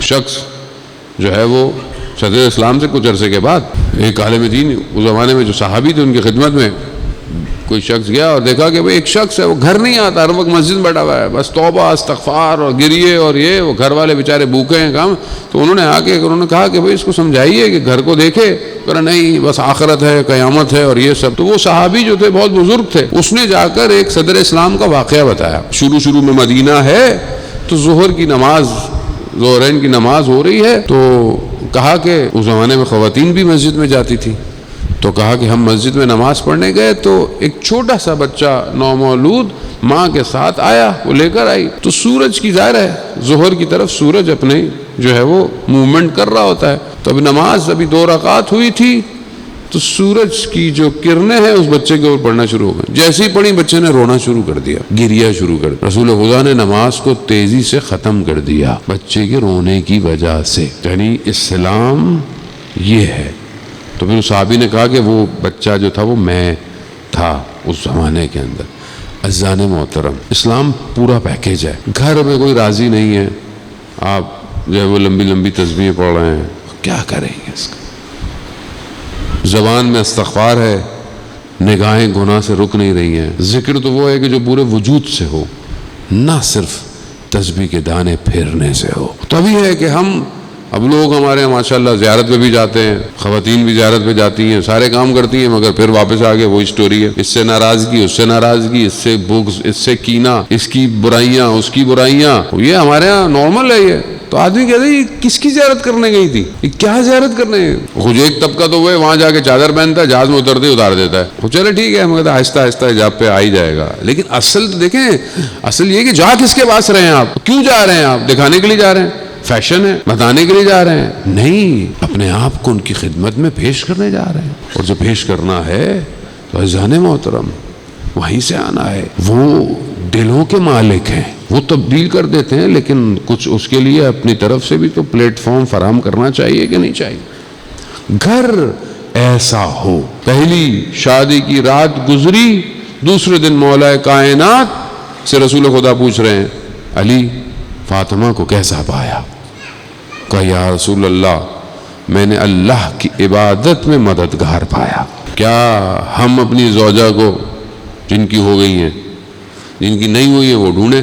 شخص جو ہے وہ صدر اسلام سے کچھ عرصے کے بعد ایک عالم دین اس زمانے میں جو صحابی تھے ان کی خدمت میں کوئی شخص گیا اور دیکھا کہ وہ ایک شخص ہے، وہ گھر نہیں آتا، ہر وقت مسجد میں بیٹھا ہوا ہے، بس توبہ استغفار اور گریے اور یہ، وہ گھر والے بیچارے بھوکے ہیں کام. تو انہوں نے کہا کہ بھئی اس کو سمجھائیے کہ گھر کو دیکھے. کہا نہیں بس آخرت ہے، قیامت ہے اور یہ سب. تو وہ صحابی جو تھے بہت بزرگ تھے، اس نے جا کر ایک صدر اسلام کا واقعہ بتایا. شروع میں مدینہ ہے تو ظہر کی نماز، ظہرین کی نماز ہو رہی ہے، تو کہا کہ اس زمانے میں خواتین بھی مسجد میں جاتی تھی. تو کہا کہ ہم مسجد میں نماز پڑھنے گئے تو ایک چھوٹا سا بچہ نومولود ماں کے ساتھ آیا، وہ لے کر آئی. تو سورج کی ظاہر ہے ظہر کی طرف سورج اپنے جو ہے وہ موومنٹ کر رہا ہوتا ہے. تو ابھی نماز 2 رکعت ہوئی تھی تو سورج کی جو کرنیں ہیں اس بچے کے اوپر پڑنا شروع ہو گئی. جیسے ہی پڑھی بچے نے رونا شروع کر دیا، گریا شروع کر دیا. رسول خدا نے نماز کو تیزی سے ختم کر دیا بچے کے رونے کی وجہ سے. یعنی اسلام یہ ہے. تو پھر اس صحابی نے کہا کہ وہ بچہ جو تھا وہ میں تھا اس زمانے کے اندر. عزیزان محترم، اسلام پورا پیکیج ہے. گھر میں کوئی راضی نہیں ہے، آپ جو ہے وہ لمبی تسبیحیں پڑھ رہے ہیں، کیا کریں گے اس کا؟ زبان میں استغفار ہے، نگاہیں گناہ سے رک نہیں رہی ہیں. ذکر تو وہ ہے کہ جو پورے وجود سے ہو، نہ صرف تسبیح کے دانے پھیرنے سے ہو. تبھی ہے کہ ہم اب لوگ ہمارے یہاں ماشاءاللہ زیارت پہ بھی جاتے ہیں، خواتین بھی زیارت پہ جاتی ہیں، سارے کام کرتی ہیں، مگر پھر واپس آگے وہی سٹوری ہے. اس سے ناراضگی، اس سے ناراضگی، اس سے بغض، اس سے کینہ، اس کی برائیاں، اس کی برائیاں. یہ ہمارے یہاں نارمل ہے. یہ تو آدمی کہتے ہیں یہ کس کی زیارت کرنے گئی تھی، یہ کیا زیارت کرنے گئی؟ خود ایک طبقہ تو وہ ہے وہاں جا کے چادر پہنتا ہے، جہاز میں اترتے اتار دیتا ہے. چلے ٹھیک ہے، ہم کہتے ہیں آہستہ آہستہ حجاب پہ آ ہی جائے گا. لیکن اصل تو دیکھیں، اصل یہ کہ جا کس کے پاس رہے ہیں آپ، کیوں جا رہے ہیں آپ؟ دکھانے کے لیے جا رہے ہیں، فیشن ہے، بتانے کے لیے جا رہے ہیں؟ نہیں، اپنے آپ کو ان کی خدمت میں پیش کرنے جا رہے ہیں. اور جو پیش کرنا ہے تو عزیزان محترم وہیں سے آنا ہے. وہ دلوں کے مالک ہیں، وہ تبدیل کر دیتے ہیں، لیکن کچھ اس کے لیے اپنی طرف سے بھی تو پلیٹ فارم فراہم کرنا چاہیے کہ نہیں چاہیے. گھر ایسا ہو. پہلی شادی کی رات گزری، دوسرے دن مولا کائنات سے رسول خدا پوچھ رہے ہیں علی فاطمہ کو کیسا پایا؟ کہا یا رسول اللہ میں نے اللہ کی عبادت میں مددگار پایا. کیا ہم اپنی زوجہ کو جن کی ہو گئی ہیں، جن کی نہیں ہوئی ہیں وہ ڈھونڈیں؟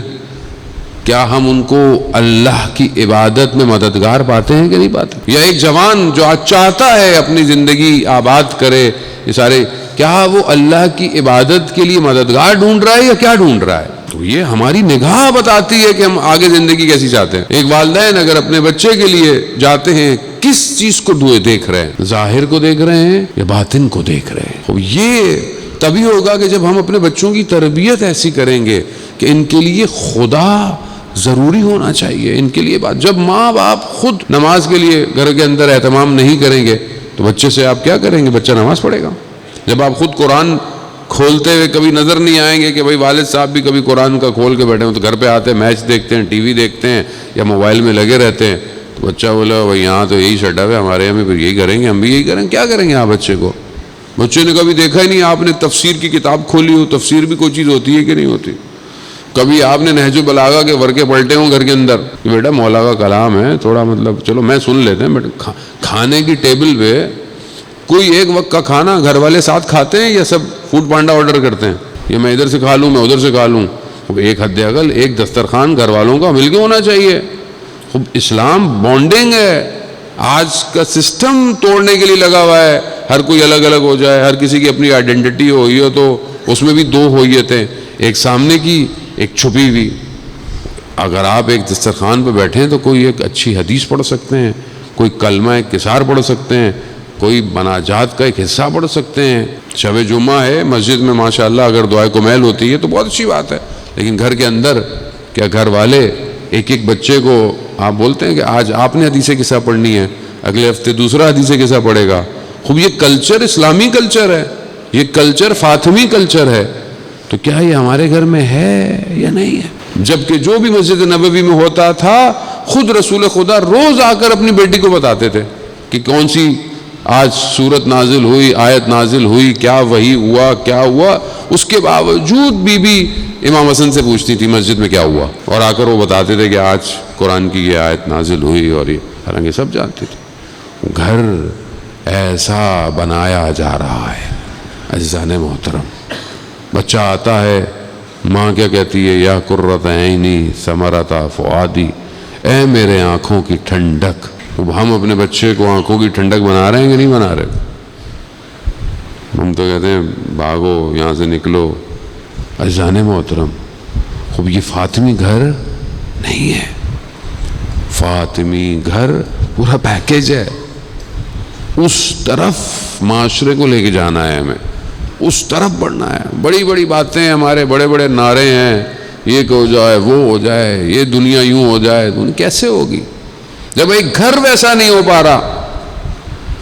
کیا ہم ان کو اللہ کی عبادت میں مددگار پاتے ہیں کہ نہیں پاتے؟ یا ایک جوان جو آج چاہتا ہے اپنی زندگی آباد کرے، یہ سارے، کیا وہ اللہ کی عبادت کے لیے مددگار ڈھونڈ رہا ہے یا کیا ڈھونڈ رہا ہے؟ تو یہ ہماری نگاہ بتاتی ہے کہ ہم آگے زندگی کیسی چاہتے ہیں. ایک والدین اگر اپنے بچے کے لیے جاتے ہیں، کس چیز کو دیکھ رہے ہیں؟ ظاہر کو دیکھ رہے ہیں یا باطن کو دیکھ رہے ہیں؟ یہ تبھی ہوگا کہ جب ہم اپنے بچوں کی تربیت ایسی کریں گے کہ ان کے لیے خدا ضروری ہونا چاہیے. ان کے لیے بات، جب ماں باپ خود نماز کے لیے گھر کے اندر اہتمام نہیں کریں گے تو بچے سے آپ کیا کریں گے؟ بچہ نماز پڑھے گا. جب آپ خود قرآن کھولتے ہوئے کبھی نظر نہیں آئیں گے کہ بھائی والد صاحب بھی کبھی قرآن کا کھول کے بیٹھے ہیں، تو گھر پہ آتے ہیں میچ دیکھتے ہیں، ٹی وی دیکھتے ہیں یا موبائل میں لگے رہتے ہیں، تو بچہ بولا بھائی یہاں تو یہی سیٹ اپ ہے، ہمارے یہاں بھی پھر یہی کریں گے، ہم بھی یہی کریں گے. کیا کریں گے آپ بچے کو؟ بچے نے کبھی دیکھا ہی نہیں آپ نے تفسیر کی کتاب کھولی ہو. تفسیر بھی کوئی چیز ہوتی ہے کہ نہیں ہوتی؟ کبھی آپ نے نہج البلاغہ کے ورقے پلٹے ہوں گھر کے اندر کہ بیٹا مولا کا کلام ہے، تھوڑا مطلب چلو میں سن لیتے ہیں، بٹ کھانے کی ٹیبل پہ کوئی ایک وقت کا کھانا گھر والے ساتھ کھاتے ہیں یا سب فوڈ پانڈا آرڈر کرتے ہیں؟ یہ میں ادھر سے کھا لوں، میں ادھر سے کھا لوں. ایک حد اقل ایک دسترخوان گھر والوں کا مل کے ہونا چاہیے. خوب اسلام بانڈنگ ہے. آج کا سسٹم توڑنے کے لیے لگا ہوا ہے، ہر کوئی الگ الگ ہو جائے، ہر کسی کی اپنی آئیڈینٹی ہوئی ہو تو اس میں بھی 2 ہوئیتیں، ایک سامنے کی ایک چھپی ہوئی. اگر آپ ایک دسترخوان پہ بیٹھے ہیں تو کوئی ایک اچھی حدیث پڑھ سکتے ہیں، کوئی کلمہ ایک کثار پڑھ سکتے ہیں، کوئی مناجات کا ایک حصہ پڑھ سکتے ہیں. شب جمعہ ہے مسجد میں ماشاءاللہ اگر دعائے کمیل ہوتی ہے تو بہت اچھی بات ہے. لیکن گھر کے اندر کیا گھر والے ایک ایک بچے کو آپ بولتے ہیں کہ آج آپ نے حدیث قصہ پڑھنی ہے، اگلے ہفتے دوسرا حدیث قصہ پڑھے گا؟ خوب یہ کلچر اسلامی کلچر ہے، یہ کلچر فاطمی کلچر ہے. تو کیا یہ ہمارے گھر میں ہے یا نہیں ہے؟ جبکہ جو بھی مسجد نبوی میں ہوتا تھا خود رسول خدا روز آ کر اپنی بیٹی کو بتاتے تھے کہ کون سی آج صورت نازل ہوئی، آیت نازل ہوئی، کیا وحی ہوا، کیا ہوا، اس کے باوجود بی بی امام حسن سے پوچھتی تھی مسجد میں کیا ہوا، اور آ کر وہ بتاتے تھے کہ آج قرآن کی یہ آیت نازل ہوئی، اور یہ حالانکہ سب جانتے تھے۔ گھر ایسا بنایا جا رہا ہے عزیزان محترم، بچہ آتا ہے، ماں کیا کہتی ہے، یا قرۃ عینی ثمرۃ فؤادی، اے میرے آنکھوں کی ٹھنڈک۔ اب ہم اپنے بچے کو آنکھوں کی ٹھنڈک بنا رہے ہیں کہ نہیں بنا رہے؟ ہم تو کہتے ہیں بھاگو یہاں سے نکلو۔ عزیزان محترم، خوب یہ فاطمی گھر نہیں ہے، فاطمی گھر پورا پیکیج ہے، اس طرف معاشرے کو لے کے جانا ہے، ہمیں اس طرف بڑھنا ہے۔ بڑی بڑی باتیں، ہمارے بڑے بڑے نعرے ہیں، یہ کہ ہو جائے، وہ ہو جائے، یہ دنیا یوں ہو جائے، کیسے ہوگی جب ایک گھر ویسا نہیں ہو پا رہا؟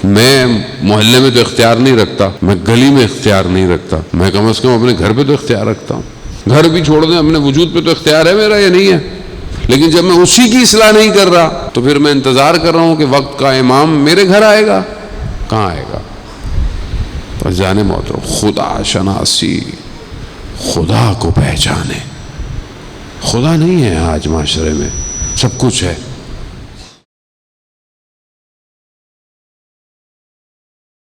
میں محلے میں تو اختیار نہیں رکھتا، میں گلی میں اختیار نہیں رکھتا، میں کم از کم اپنے گھر پہ تو اختیار رکھتا ہوں۔ گھر بھی چھوڑ دیں، اپنے وجود پہ تو اختیار ہے میرا، یہ نہیں ہے؟ لیکن جب میں اسی کی اصلاح نہیں کر رہا تو پھر میں انتظار کر رہا ہوں کہ وقت کا امام میرے گھر آئے گا، کہاں آئے گا؟ عزیزان محترم، خدا شناسی، خدا کو پہچانے۔ خدا نہیں ہے آج معاشرے میں، سب کچھ ہے،